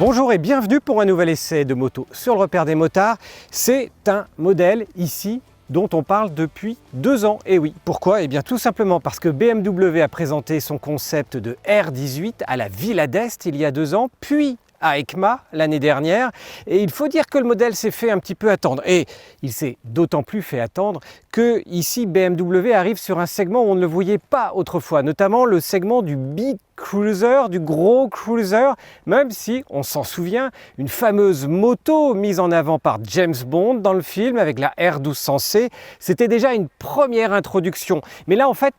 Bonjour et bienvenue pour un nouvel essai de moto sur le repère des motards. C'est un modèle ici dont on parle depuis 2 ans. Et oui, pourquoi? Eh bien tout simplement parce que BMW a présenté son concept de R18 à la Villa d'Est il y a 2 ans, puis à EICMA l'année dernière, et il faut dire que le modèle s'est fait un petit peu attendre, et il s'est d'autant plus fait attendre que ici BMW arrive sur un segment où on ne le voyait pas autrefois, notamment le segment du big cruiser, du gros cruiser, même si on s'en souvient, une fameuse moto mise en avant par James Bond dans le film avec la R1200C, c'était déjà une première introduction, mais là en fait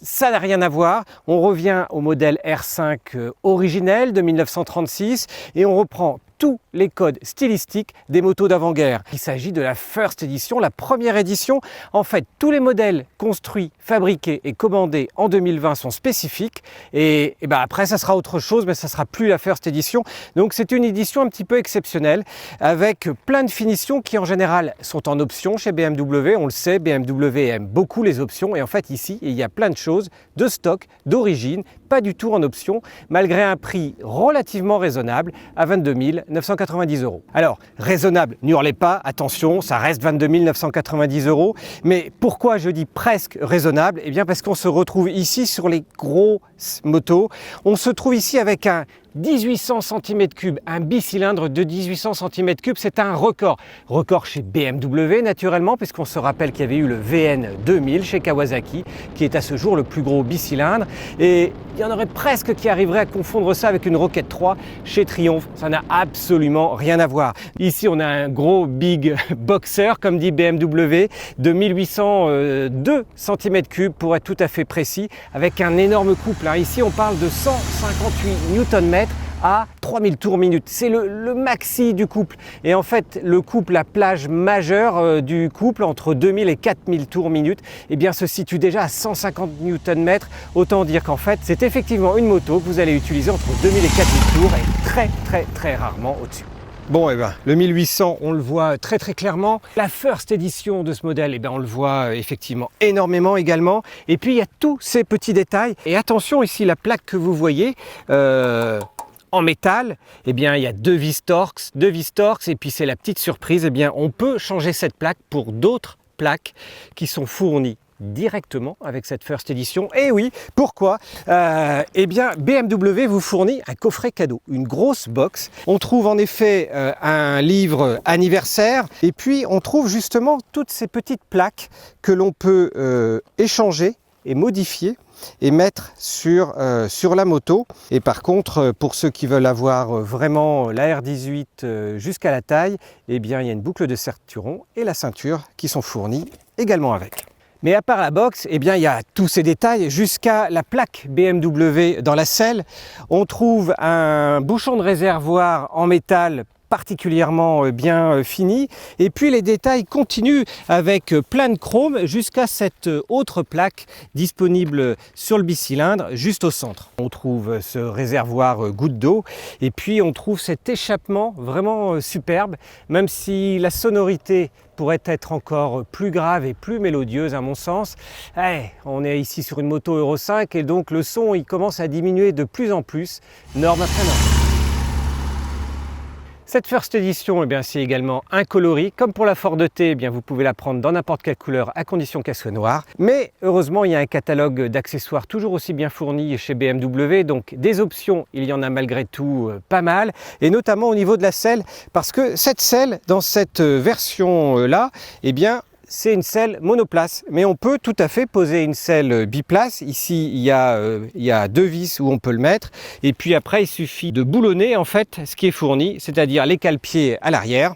ça n'a rien à voir, on revient au modèle R5 originel de 1936 et on reprend tous les codes stylistiques des motos d'avant-guerre. Il s'agit de la First Edition, la première édition. En fait, tous les modèles construits, fabriqués et commandés en 2020 sont spécifiques et ben après ça sera autre chose, mais ça sera plus la First Edition. Donc c'est une édition un petit peu exceptionnelle avec plein de finitions qui en général sont en option chez BMW. On le sait, BMW aime beaucoup les options et en fait ici il y a plein de choses de stock, d'origine, pas du tout en option, malgré un prix relativement raisonnable à 22 990 €. Alors, raisonnable, n'y hurlez pas, attention, ça reste 22 990 €. Mais pourquoi je dis presque raisonnable? Eh bien parce qu'on se retrouve ici sur les grosses motos. On se trouve ici avec un 1800 cm3, un bicylindre de 1800 cm3, c'est un record. Record chez BMW naturellement, puisqu'on se rappelle qu'il y avait eu le VN 2000 chez Kawasaki, qui est à ce jour le plus gros bicylindre. Et il y en aurait presque qui arriveraient à confondre ça avec une Rocket 3 chez Triumph. Ça n'a absolument rien à voir. Ici, on a un gros big boxer, comme dit BMW, de 1802 cm3 pour être tout à fait précis, avec un énorme couple. Ici, on parle de 158 Nm à 3000 tours minute. C'est le maxi du couple. Et en fait, le couple, la plage majeure du couple, entre 2000 et 4000 tours minute, eh bien, se situe déjà à 150 Nm. Autant dire qu'en fait, c'est effectivement une moto que vous allez utiliser entre 2000 et 4000 tours et très rarement au-dessus. Bon, eh ben, le 1800, on le voit très clairement. La First Edition de ce modèle, eh ben, on le voit effectivement énormément également. Et puis, il y a tous ces petits détails. Et attention, ici, la plaque que vous voyez, en métal, eh bien, il y a deux vis Torx, et puis c'est la petite surprise, eh bien, on peut changer cette plaque pour d'autres plaques qui sont fournies directement avec cette First Edition. Et oui, pourquoi? Eh bien, BMW vous fournit un coffret cadeau, une grosse box. On trouve en effet un livre anniversaire et puis on trouve justement toutes ces petites plaques que l'on peut échanger et modifier et mettre sur la moto. Et par contre, pour ceux qui veulent avoir vraiment la R18 jusqu'à la taille, eh bien, il y a une boucle de ceinturon et la ceinture qui sont fournies également avec. Mais à part la box, eh bien, il y a tous ces détails jusqu'à la plaque BMW dans la selle. On trouve un bouchon de réservoir en métal particulièrement bien fini, et puis les détails continuent avec plein de chrome jusqu'à cette autre plaque disponible sur le bicylindre juste au centre. On trouve ce réservoir goutte d'eau et puis on trouve cet échappement vraiment superbe, même si la sonorité pourrait être encore plus grave et plus mélodieuse à mon sens. On est ici sur une moto Euro 5 et donc le son il commence à diminuer de plus en plus, norme après norme. Cette First Edition, eh bien, c'est également un coloris. Comme pour la Ford T, eh bien, vous pouvez la prendre dans n'importe quelle couleur à condition qu'elle soit noire. Mais heureusement, il y a un catalogue d'accessoires toujours aussi bien fourni chez BMW. Donc des options, il y en a malgré tout pas mal. Et notamment au niveau de la selle, parce que cette selle, dans cette version-là, eh bien, c'est une selle monoplace, mais on peut tout à fait poser une selle biplace. Ici, il y a 2 vis où on peut le mettre. Et puis après, il suffit de boulonner en fait ce qui est fourni, c'est-à-dire les cale-pieds à l'arrière.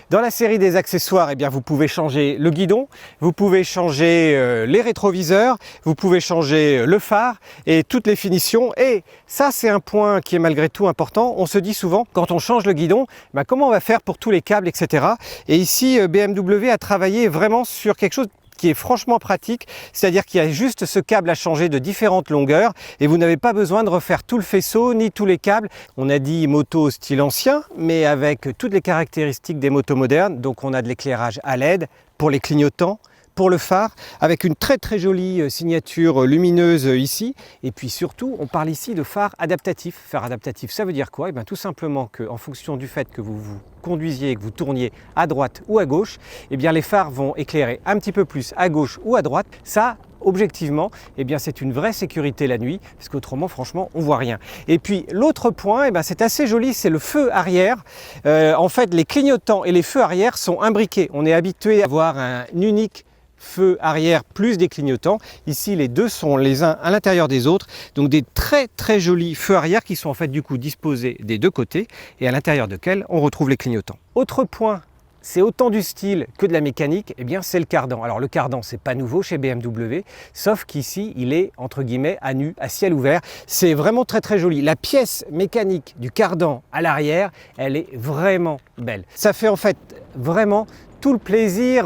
Dans la série des accessoires, eh bien, vous pouvez changer le guidon, vous pouvez changer les rétroviseurs, vous pouvez changer le phare et toutes les finitions. Et ça, c'est un point qui est malgré tout important. On se dit souvent, quand on change le guidon, comment on va faire pour tous les câbles, etc. Et ici, BMW a travaillé vraiment sur quelque chose qui est franchement pratique, c'est-à-dire qu'il y a juste ce câble à changer de différentes longueurs et vous n'avez pas besoin de refaire tout le faisceau ni tous les câbles. On a dit moto style ancien, mais avec toutes les caractéristiques des motos modernes. Donc on a de l'éclairage à LED pour les clignotants, pour le phare, avec une très très jolie signature lumineuse ici. Et puis surtout, on parle ici de phare adaptatif. Phare adaptatif, ça veut dire quoi? Eh bien, tout simplement qu'en fonction du fait que vous vous conduisiez, que vous tourniez à droite ou à gauche, eh bien les phares vont éclairer un petit peu plus à gauche ou à droite. Ça, objectivement, eh bien c'est une vraie sécurité la nuit, parce qu'autrement, franchement, on voit rien. Et puis l'autre point, eh bien, c'est assez joli, c'est le feu arrière. En fait, les clignotants et les feux arrière sont imbriqués. On est habitué à avoir un unique feu arrière plus des clignotants. Ici, les deux sont les uns à l'intérieur des autres. Donc des très très jolis feux arrière qui sont en fait du coup disposés des deux côtés et à l'intérieur desquels on retrouve les clignotants. Autre point, c'est autant du style que de la mécanique, eh bien c'est le cardan. Alors le cardan, c'est pas nouveau chez BMW, sauf qu'ici il est entre guillemets à nu, à ciel ouvert. C'est vraiment très très joli. La pièce mécanique du cardan à l'arrière, elle est vraiment belle. Ça fait en fait vraiment tout le plaisir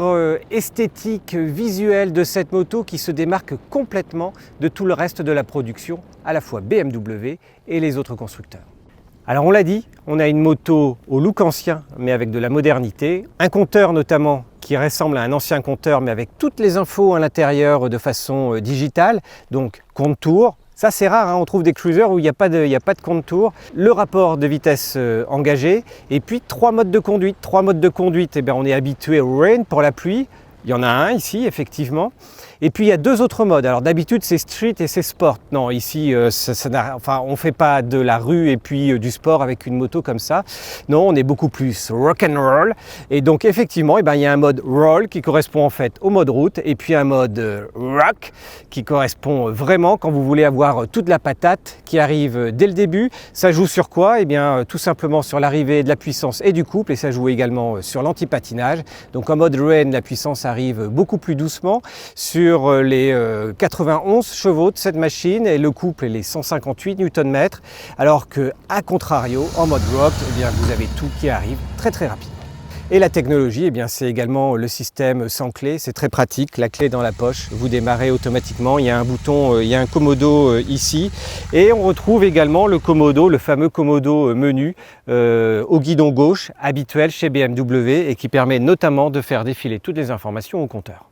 esthétique, visuel de cette moto qui se démarque complètement de tout le reste de la production, à la fois BMW et les autres constructeurs. Alors on l'a dit, on a une moto au look ancien mais avec de la modernité, un compteur notamment qui ressemble à un ancien compteur mais avec toutes les infos à l'intérieur de façon digitale, donc compte-tour. Ça c'est rare, hein, on trouve des cruisers où il n'y a pas de compte-tour. Le rapport de vitesse engagé et puis trois modes de conduite. Trois modes de conduite, eh bien, on est habitué au rain pour la pluie. Il y en a un ici, effectivement. Et puis il y a deux autres modes. Alors d'habitude c'est street et c'est sport. Non, ici on ne fait pas de la rue et puis du sport avec une moto comme ça. Non, on est beaucoup plus rock and roll. Et donc effectivement, il y a un mode roll qui correspond en fait au mode route et puis un mode rock qui correspond vraiment quand vous voulez avoir toute la patate qui arrive dès le début. Ça joue sur quoi? Eh bien tout simplement sur l'arrivée de la puissance et du couple et ça joue également sur l'anti-patinage. Donc en mode rain, la puissance arrive beaucoup plus doucement sur les 91 chevaux de cette machine et le couple et les 158 Nm, alors que à contrario, en mode rock, eh bien, vous avez tout qui arrive très très rapidement. Et la technologie, eh bien, c'est également le système sans clé, c'est très pratique, la clé dans la poche, vous démarrez automatiquement, il y a un bouton, il y a un commodo ici, et on retrouve également le commodo, le fameux commodo menu au guidon gauche, habituel chez BMW, et qui permet notamment de faire défiler toutes les informations au compteur.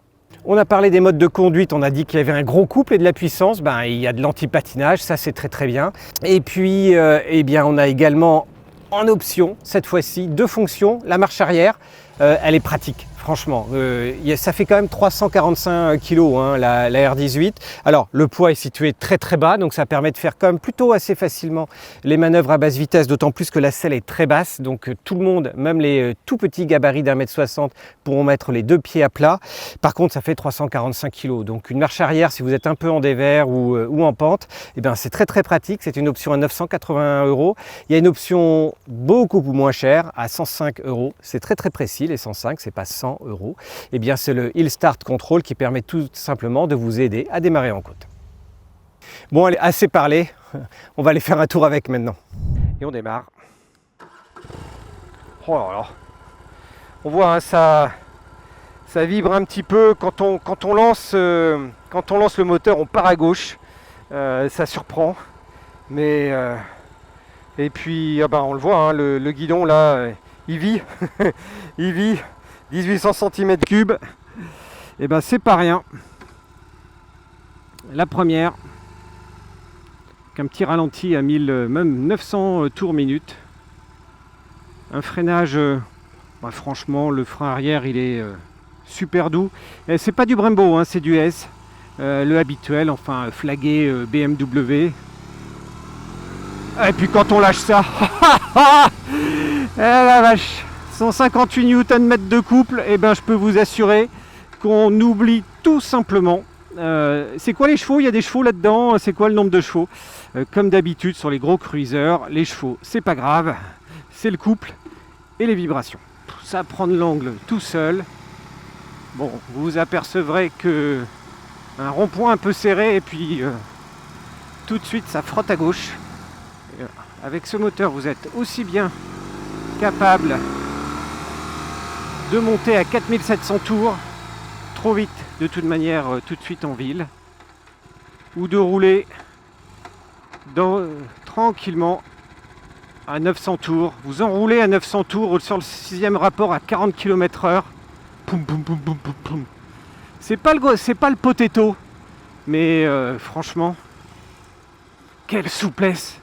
On a parlé des modes de conduite, on a dit qu'il y avait un gros couple et de la puissance, il y a de l'anti-patinage, ça c'est très très bien. Et puis, eh bien, on a également en option, cette fois-ci, deux fonctions. La marche arrière, elle est pratique. Franchement, ça fait quand même 345 kg hein, la R18. Alors le poids est situé très très bas, donc ça permet de faire quand même plutôt assez facilement les manœuvres à basse vitesse, d'autant plus que la selle est très basse, donc tout le monde, même les tout petits gabarits d'1,60 m pourront mettre les deux pieds à plat. Par contre, ça fait 345 kg, donc une marche arrière, si vous êtes un peu en dévers ou en pente, eh bien c'est très très pratique. C'est une option à 981 €. Il y a une option beaucoup moins chère à 105 €. C'est très très précis, les 105, c'est pas 100 €. Eh bien c'est le Hill Start Control qui permet tout simplement de vous aider à démarrer en côte. Bon, allez, assez parlé, on va aller faire un tour avec maintenant. Et on démarre. Oh là là. On voit hein, ça vibre un petit peu quand on lance le moteur, on part à gauche, ça surprend. Mais et puis on le voit, hein, le guidon là, il vit, il vit. 1800 cm3, et c'est pas rien. La première, avec un petit ralenti à même 900 tours minute. Un freinage, franchement, le frein arrière il est super doux. Et c'est pas du Brembo, hein, c'est du S, le habituel, enfin flagué BMW. Et puis quand on lâche ça, eh la vache! 158 Nm de couple, et je peux vous assurer qu'on oublie tout simplement. C'est quoi les chevaux? Il y a des chevaux là-dedans, c'est quoi le nombre de chevaux? Comme d'habitude sur les gros cruisers, les chevaux, c'est pas grave, c'est le couple et les vibrations. Ça prend de l'angle tout seul. Bon, vous apercevrez que un rond-point un peu serré et puis tout de suite ça frotte à gauche. Et, avec ce moteur, vous êtes aussi bien capable de monter à 4700 tours, trop vite de toute manière, tout de suite en ville, ou de rouler tranquillement à 900 tours. Vous enroulez à 900 tours sur le 6e rapport à 40 km/h. Poum, poum, poum, poum, poum, poum. C'est pas le potato, mais franchement, quelle souplesse.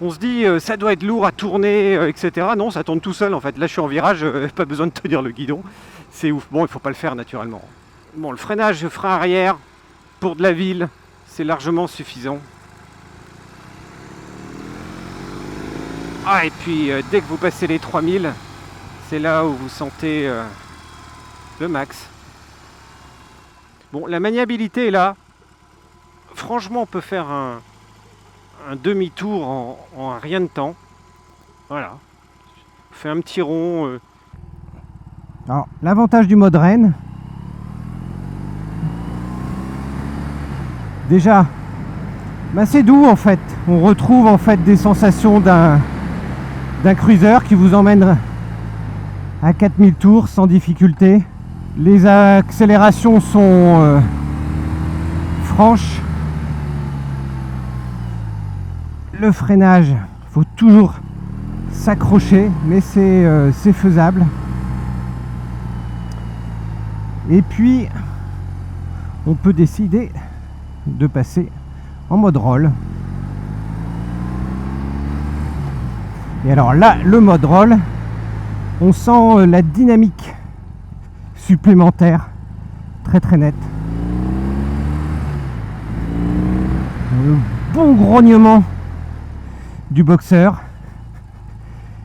On se dit ça doit être lourd à tourner, etc. Non, ça tourne tout seul en fait. Là je suis en virage, pas besoin de tenir le guidon. C'est ouf. Bon, il faut pas le faire naturellement. Bon, le freinage, frein arrière, pour de la ville, c'est largement suffisant. Ah, et puis dès que vous passez les 3000, c'est là où vous sentez le max. Bon, la maniabilité est là. Franchement, on peut faire un demi-tour en rien de temps. Voilà. On fait un petit rond. Alors, l'avantage du mode Rennes, déjà, bah c'est doux en fait. On retrouve en fait des sensations d'un cruiser qui vous emmène à 4000 tours sans difficulté. Les accélérations sont franches. Le freinage, il faut toujours s'accrocher, mais c'est faisable. Et puis, on peut décider de passer en mode roll. Et alors là, le mode roll, on sent la dynamique supplémentaire, très très nette. Le bon grognement du boxeur.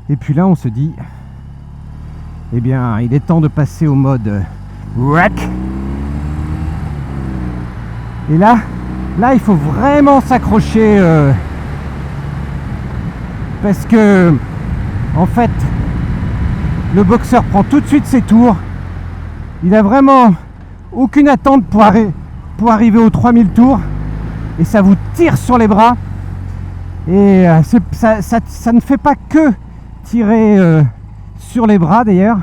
Et puis là, on se dit, eh bien, il est temps de passer au mode rack. Et là, il faut vraiment s'accrocher parce que, en fait, le boxeur prend tout de suite ses tours. Il a vraiment aucune attente pour arriver aux 3000 tours. Et ça vous tire sur les bras. Et ça ne fait pas que tirer sur les bras d'ailleurs.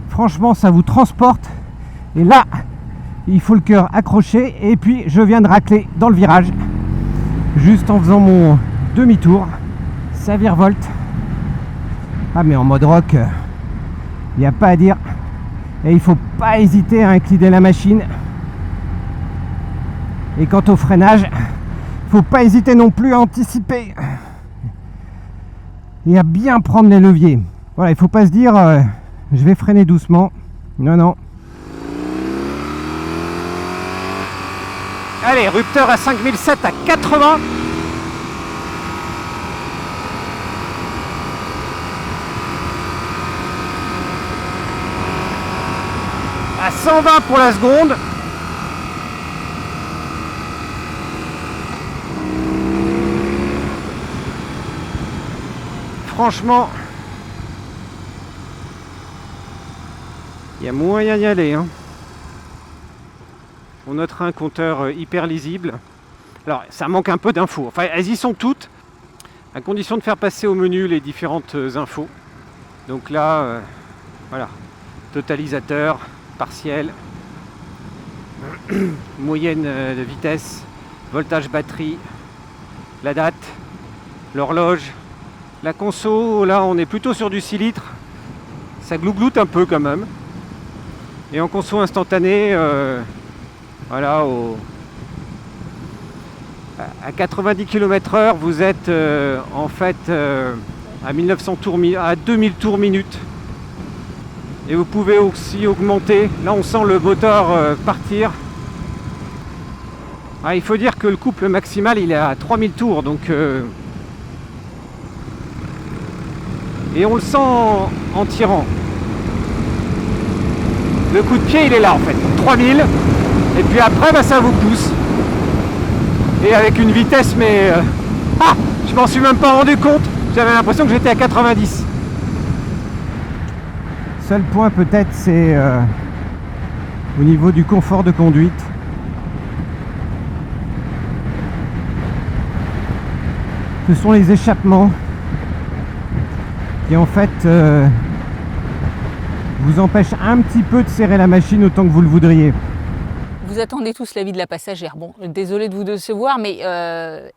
Franchement, ça vous transporte. Et là, il faut le cœur accroché. Et puis, je viens de racler dans le virage. Juste en faisant mon demi-tour. Ça virevolte. Ah, mais en mode rock, il n'y a pas à dire. Et il ne faut pas hésiter à incliner la machine. Et quant au freinage, il ne faut pas hésiter non plus à anticiper. Et à bien prendre les leviers. Voilà, il ne faut pas se dire je vais freiner doucement. Non, non. Allez, rupteur à 5007 à 80. À 120 pour la seconde. Franchement, il y a moyen d'y aller. Hein. On notera un compteur hyper lisible. Alors, ça manque un peu d'infos. Enfin, elles y sont toutes, à condition de faire passer au menu les différentes infos. Donc là, voilà, totalisateur, partiel, moyenne de vitesse, voltage batterie, la date, l'horloge. La conso, là on est plutôt sur du 6 litres, ça glougloute un peu quand même. Et en conso instantanée, voilà, à 90 km/h, vous êtes en fait à 1900 tours, à 2000 tours minute. Et vous pouvez aussi augmenter. Là on sent le moteur partir. Ah, il faut dire que le couple maximal il est à 3000 tours, donc et on le sent en tirant. Le coup de pied il est là en fait, 3000, et puis après bah, ça vous pousse. Et avec une vitesse mais je m'en suis même pas rendu compte, j'avais l'impression que j'étais à 90. Seul point peut-être c'est au niveau du confort de conduite. Ce sont les échappements qui en fait vous empêchent un petit peu de serrer la machine autant que vous le voudriez. Vous vous attendez tous l'avis de la passagère. Bon, désolé de vous décevoir, mais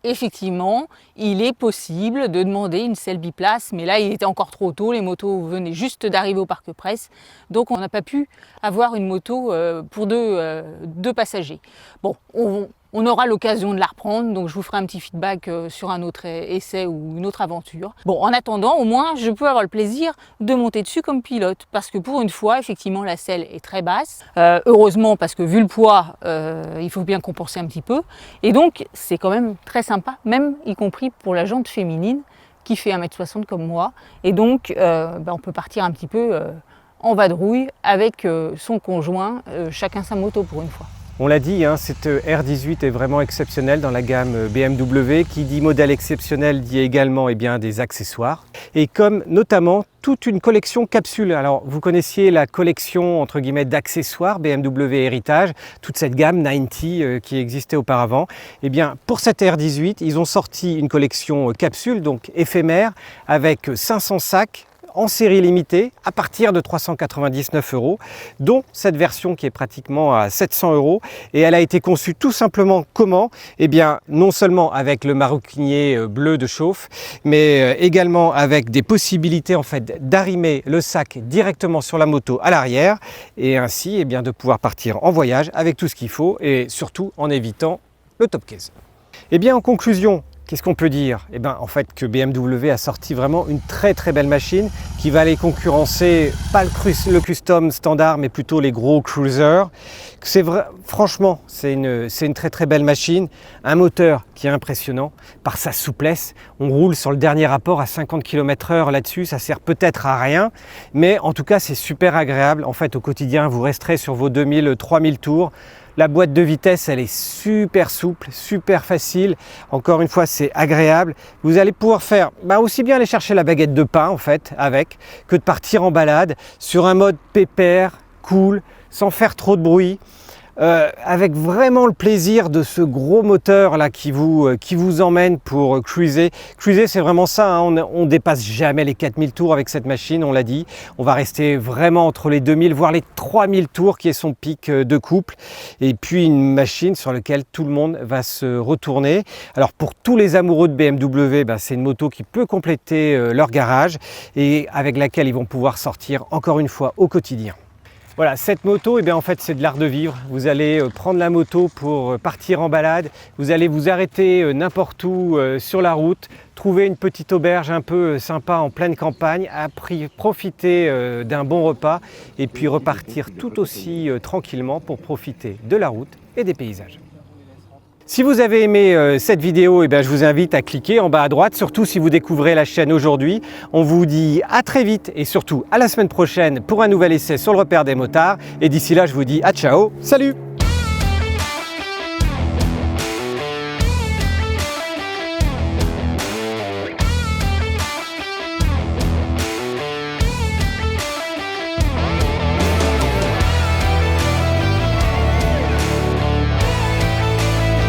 effectivement, il est possible de demander une selle biplace, mais là, il était encore trop tôt, les motos venaient juste d'arriver au Parc Presse, donc on n'a pas pu avoir une moto pour deux passagers. Bon, on aura l'occasion de la reprendre, donc je vous ferai un petit feedback sur un autre essai ou une autre aventure. Bon, en attendant, au moins, je peux avoir le plaisir de monter dessus comme pilote, parce que pour une fois, effectivement, la selle est très basse. Heureusement, parce que vu le poids, il faut bien compenser un petit peu. Et donc, c'est quand même très sympa, même y compris pour la jante féminine, qui fait 1m60 comme moi. Et donc, on peut partir un petit peu en vadrouille avec son conjoint, chacun sa moto pour une fois. On l'a dit, hein, cette R18 est vraiment exceptionnelle dans la gamme BMW. Qui dit modèle exceptionnel dit également des accessoires. Et comme notamment toute une collection capsule. Alors vous connaissiez la collection entre guillemets d'accessoires BMW Heritage, toute cette gamme 90 qui existait auparavant. Et bien pour cette R18, ils ont sorti une collection capsule, donc éphémère, avec 500 sacs en série limitée à partir de 399 €, dont cette version qui est pratiquement à 700 €. Et elle a été conçue tout simplement comment? Eh bien, non seulement avec le maroquinier bleu de chauffe, mais également avec des possibilités en fait d'arrimer le sac directement sur la moto à l'arrière et ainsi de pouvoir partir en voyage avec tout ce qu'il faut et surtout en évitant le top case. Et bien en conclusion, qu'est-ce qu'on peut dire? En fait que BMW a sorti vraiment une très belle machine qui va aller concurrencer pas le custom standard mais plutôt les gros cruisers. C'est vrai, franchement c'est une très belle machine, un moteur qui est impressionnant par sa souplesse. On roule sur le dernier rapport à 50 km/h là-dessus, ça sert peut-être à rien mais en tout cas c'est super agréable. En fait au quotidien vous resterez sur vos 2000-3000 tours. La boîte de vitesse, elle est super souple, super facile. Encore une fois, c'est agréable. Vous allez pouvoir faire aussi bien aller chercher la baguette de pain en fait avec, que de partir en balade sur un mode pépère, cool, sans faire trop de bruit. Avec vraiment le plaisir de ce gros moteur là qui vous emmène pour cruiser. Cruiser c'est vraiment ça, hein. On dépasse jamais les 4000 tours avec cette machine, on l'a dit. On va rester vraiment entre les 2000 voire les 3000 tours qui est son pic de couple. Et puis une machine sur laquelle tout le monde va se retourner. Alors pour tous les amoureux de BMW, c'est une moto qui peut compléter leur garage et avec laquelle ils vont pouvoir sortir encore une fois au quotidien. Voilà, cette moto, en fait, c'est de l'art de vivre. Vous allez prendre la moto pour partir en balade, vous allez vous arrêter n'importe où sur la route, trouver une petite auberge un peu sympa en pleine campagne, profiter d'un bon repas et puis repartir tout aussi tranquillement pour profiter de la route et des paysages. Si vous avez aimé cette vidéo, je vous invite à cliquer en bas à droite, surtout si vous découvrez la chaîne aujourd'hui. On vous dit à très vite et surtout à la semaine prochaine pour un nouvel essai sur le repère des motards. Et d'ici là, je vous dis à ciao, salut!